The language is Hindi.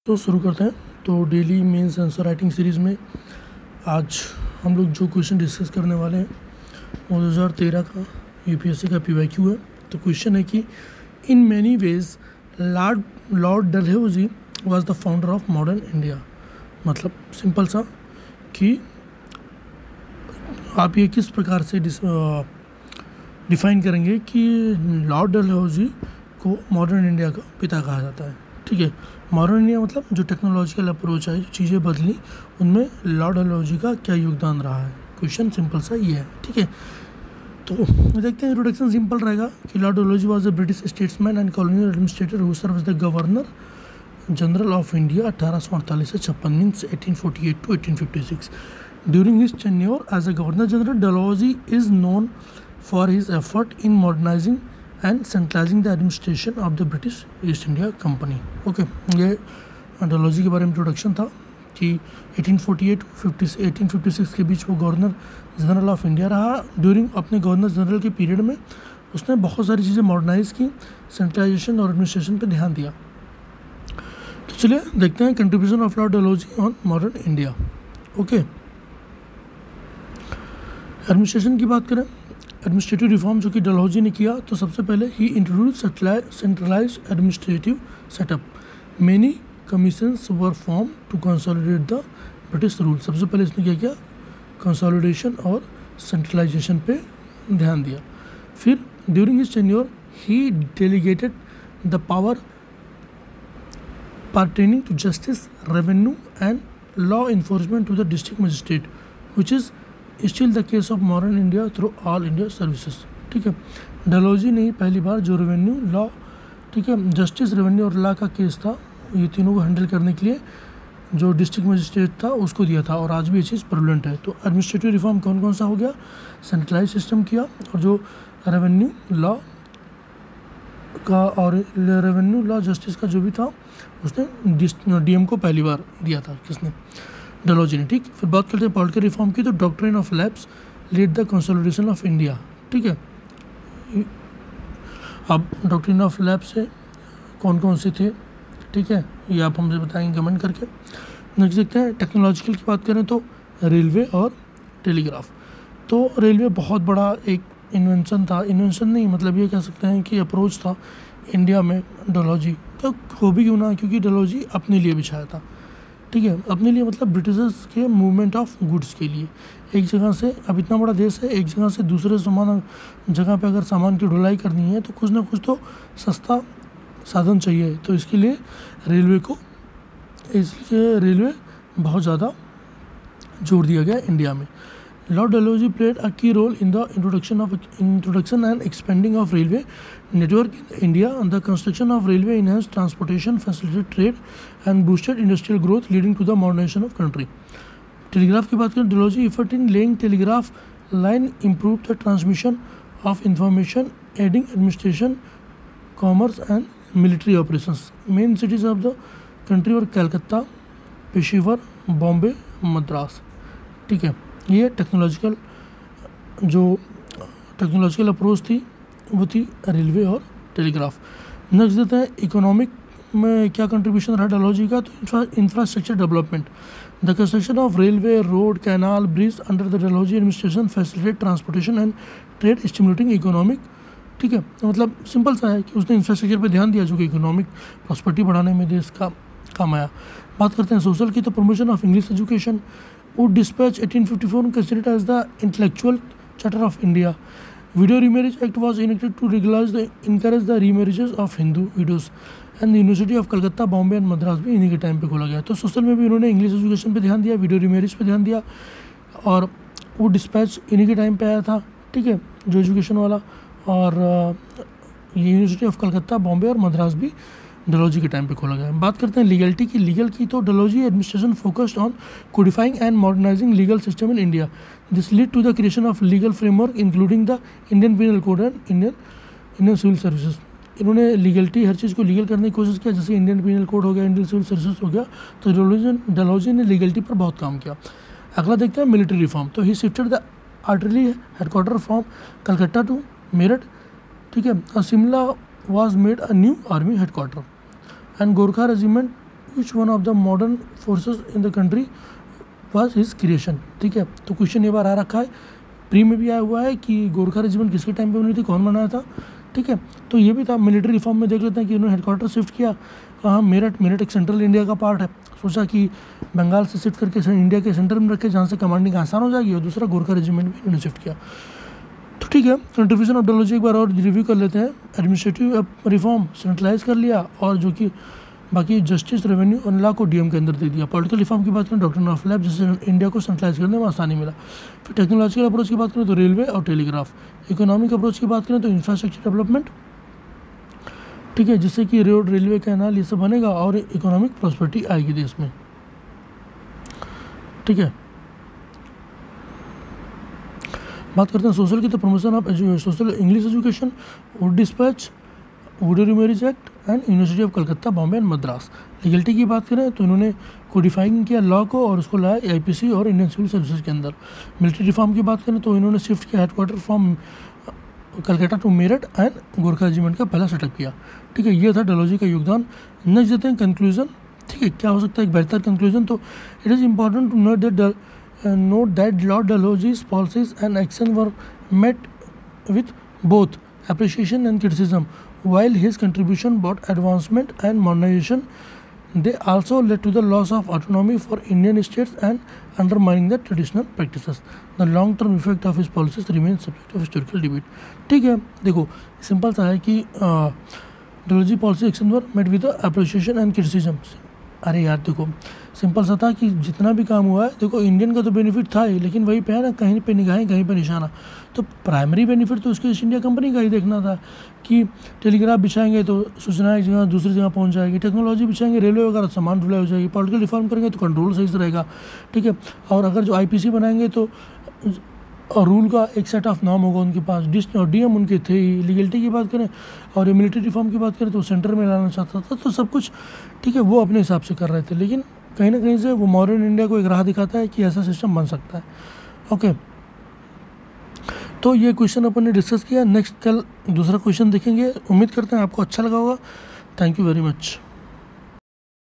तो शुरू करते हैं। तो daily mains answer writing series में आज हम लोग जो क्वेश्चन डिस्कस करने वाले हैं वो 2013 का यूपीएससी का पीवाईक्यू है। तो क्वेश्चन है कि in many ways Lord Dalhousie was the founder of modern India. मतलब सिंपल सा कि आप ये किस प्रकार से डिफाइन करेंगे कि लॉर्ड डलहौजी को मॉडर्न इंडिया का पिता कहा जाता है। ठीक है, मॉडर्न इंडिया मतलब जो टेक्नोलॉजिकल अप्रोच है, जो चीज़ें बदली, उनमें लॉर्ड डलहौजी का क्या योगदान रहा है। क्वेश्चन सिंपल सा ये है। ठीक है, तो देखते हैं। इंट्रोडक्शन सिंपल रहेगा कि Lord Dalhousie was a British statesman and colonial administrator who served as the governor general of India 1848 से 56 means 1848 to 1856। During his tenure as a governor general, Dalhousie is known for his effort in modernising and centralising the administration of the British East India Company. Okay, ये डलहौजी के बारे में इंट्रोडक्शन था कि 1848 to 1856 के बीच वो गवर्नर जनरल ऑफ इंडिया रहा। ड्यूरिंग अपने गवर्नर जनरल के पीरियड में उसने बहुत सारी चीज़ें मॉडर्नाइज की, सेंट्रलाइजेशन और एडमिनिस्ट्रेशन पर ध्यान दिया। तो चलिए देखते हैं contribution of Lord Dalhousie on modern India. Okay, administration की बात करें, एडमिनिस्ट्रेटिव रिफॉर्म जो कि डलहौजी ने किया, तो सबसे पहले ही introduce centralised administrative setup. Many commissions were form to consolidate the British rule. सबसे पहले इसने क्या किया, कंसोलिडेशन और सेंट्रलाइजेशन पे ध्यान दिया। फिर during his tenure he delegated the power pertaining to justice, revenue and law enforcement to the district magistrate, which is still the case of modern India through all India services। ठीक है, डलहौजी ने पहली बार जो रेवेन्यू, लॉ, ठीक है, जस्टिस, रेवेन्यू और लॉ का केस था, ये तीनों को हैंडल करने के लिए जो डिस्ट्रिक्ट मजिस्ट्रेट था उसको दिया था, और आज भी ये चीज़ प्रेवलेंट है। तो एडमिनिस्ट्रेटिव रिफॉर्म कौन कौन सा हो गया, सेंट्रलाइज सिस्टम किया, और जो रेवेन्यू लॉ का और रेवेन्यू लॉ जस्टिस का जो भी था उसने डीएम को पहली बार दिया था। किसने, डलहौजी ने। ठीक, फिर बात करते हैं पॉलिटिकल रिफॉर्म की। तो doctrine of lapse lead the consolidation of India. ठीक है, अब डॉक्ट्रिन ऑफ लैप्स से कौन कौन से थे, ठीक है, ये आप हमसे बताएंगे कमेंट करके। नेक्स्ट देखते हैं टेक्नोलॉजिकल की बात करें तो रेलवे और टेलीग्राफ। तो रेलवे बहुत बड़ा एक इन्वेंशन था, इन्वेंशन नहीं मतलब ये कह सकते हैं कि अप्रोच था इंडिया में डलहौजी तो हो भी क्यों ना, क्योंकि डलहौजी अपने लिए बिछाया था। ठीक है, अपने लिए मतलब ब्रिटिशर्स के मूवमेंट ऑफ गुड्स के लिए। एक जगह से, अब इतना बड़ा देश है, एक जगह से दूसरे जगह पे अगर सामान की ढुलाई करनी है तो कुछ ना कुछ तो सस्ता साधन चाहिए। तो इसके लिए रेलवे बहुत ज़्यादा जोर दिया गया इंडिया में। Lord Dalhousie played a key role in the introduction and expanding of railway network in India, and the construction of railway enhanced transportation, facilitated trade, and boosted industrial growth, leading to the modernization of country. Telegraph की बात करें, Dalhousie effort in laying telegraph line improved the transmission of information, aiding administration, commerce, and military operations. Main cities of the country were Calcutta, Peshawar, Bombay, Madras. ठीक है, ये टेक्नोलॉजिकल अप्रोच थी, वो थी रेलवे और टेलीग्राफ। नेक्स्ट देते हैं इकोनॉमिक में क्या कंट्रीब्यूशन रहा डलहौजी का। तो infrastructure development, the construction of railway, road, canal, bridge under the Dalhousie administration facilitate transportation and trade, stimulating economic. ठीक है, तो मतलब सिंपल सा है कि उसने इंफ्रास्ट्रक्चर पर ध्यान दिया जो कि इकोनॉमिक प्रॉस्पेरिटी बढ़ाने में देश का काम आया। बात करते हैं सोशल की। तो promotion of English education, Wood Dispatch 1854 considered as the intellectual charter of India. Widow Remarriage Act was enacted to encourage the remarriages of Hindu widows. And the University of Calcutta, Bombay and Madras भी इन्हीं के टाइम पे खोला गया। तो सोशल में भी उन्होंने इंग्लिश एजुकेशन पे ध्यान दिया, विडो रीमैरिज पे ध्यान दिया, और वुड डिस्पैच इन्हीं के टाइम पे आया था। ठीक है, जो एजुकेशन वाला, और ये यूनिवर्सिटी ऑफ कलकत्ता, बॉम्बे और मद्रास भी डलहौजी के टाइम पे खोला गया। बात करते हैं लीगलिटी की। लीगल की तो Dalhousie administration focused on codifying and modernising legal system in India. This lead to the creation of legal framework including the Indian penal code and Indian civil services. इन्होंने लीगलिटी, हर चीज़ को लीगल करने की कोशिश किया, जैसे इंडियन पीनल कोड हो गया, इंडियन सिविल सर्विसेज हो गया। तो डलहौजी ने लीगलिटी पर बहुत काम किया। अगला देखते हैं मिलिट्री रिफॉर्म। तो he shifted the artillery headquarter from Calcutta to Meerut. ठीक है, Shimla was made a new army headquarter, and Gorkha regiment which one of the modern forces in the country was his creation. ठीक है, तो क्वेश्चन ये बार आ रखा है, प्री में भी आया हुआ है कि गोरखा रेजिमेंट किसके टाइम पे बनी थी, कौन बनाया था। ठीक है, तो ये भी था। मिलिट्री रिफॉर्म में देख लेते हैं कि उन्होंने हेडक्वार्टर शिफ्ट किया कहाँ, मेरठ एक सेंट्रल इंडिया का पार्ट है, सोचा कि बंगाल से शिफ्ट करके इंडिया के सेंटर में रखे जहाँ से कमांडिंग आसान हो जाएगी, और दूसरा गोरखा रेजिमेंट भी इन्होंने शिफ्ट किया। तो ठीक है, कंट्रीब्यूशन ऑफ डलहौजी एक बार और रिव्यू कर लेते हैं। एडमिनिस्ट्रेटिव रिफॉर्म सेंट्रलाइज कर लिया, और जो कि बाकी जस्टिस, रेवेन्यू और लॉ को डीएम के अंदर दे दिया। पॉलिटिकल रिफॉर्म की बात करें, डॉक्ट्रिन ऑफ लैब, जिससे इंडिया को सेंट्रलाइज करने में आसानी मिला। फिर टेक्नोलॉजिकल अप्रोच की बात करें तो रेलवे और टेलीग्राफ। इकोनॉमिक अप्रोच की बात करें तो इंफ्रास्ट्रक्चर डेवलपमेंट, ठीक है, जिससे कि रोड, रेलवे, कैनाल ये सब बनेगा और इकोनॉमिक प्रॉस्पेरिटी आएगी देश में। ठीक है, बात करते हैं सोशल की, तो promotion of social English education, Wood dispatch, would marriage act and university of Calcutta, Bombay and Madras. Legality की बात करें तो इन्होंने कोडिफाइंग किया लॉ को और उसको लाया आईपीसी और इंडियन सिविल सर्विसेज के अंदर। मिलिट्री रिफॉर्म की बात करें तो इन्होंने शिफ्ट किया headquarter from Calcutta to Meerut and Gorkha regiment का पहला सेटअप किया। ठीक है, ये था डलहौजी का योगदान। नेक्स्ट देते हैं कंक्लूजन। ठीक है, क्या हो सकता है एक बेहतर कंक्लूजन, तो it is important to note that Lord Dalhousie's policies and action were met with both appreciation and criticism. While his contribution brought advancement and modernization, they also led to the loss of autonomy for Indian states and undermining the traditional practices. The long-term effect of his policies remains subject of historical debate. ठीक है, देखो सिंपल सा है कि Dalhousie policy action were met with appreciation and criticism. अरे यार देखो सिंपल सा था कि जितना भी काम हुआ है, देखो इंडियन का तो बेनिफिट था ही, लेकिन वही पे है ना, कहीं पे निगाहें कहीं पे निशाना। तो प्राइमरी बेनिफिट तो उसके ईस्ट इंडिया कंपनी का ही देखना था कि टेलीग्राफ बिछाएंगे तो सूचना एक जगह दूसरी जगह पहुंच जाएगी, टेक्नोलॉजी बिछाएंगे रेलवे वगैरह सामान ढुलाई हो जाएगी, पॉलिटिकल रिफॉर्म करेंगे तो कंट्रोल सही से रहेगा। ठीक है, और अगर जो आईपीसी बनाएंगे तो और रूल का एक सेट ऑफ नॉर्म होगा उनके पास, डीएम उनके थे ही। लीगलिटी की बात करें और मिलिट्री रिफॉर्म की बात करें तो सेंटर में लाना चाहता था, तो सब कुछ ठीक है वो अपने हिसाब से कर रहे थे, लेकिन कहीं ना कहीं से वो मॉडर्न इंडिया को एक राह दिखाता है कि ऐसा सिस्टम बन सकता है। ओके, तो ये क्वेश्चन अपन ने डिस्कस किया। नेक्स्ट कल दूसरा क्वेश्चन देखेंगे, उम्मीद करते हैं आपको अच्छा लगा होगा। Thank you very much.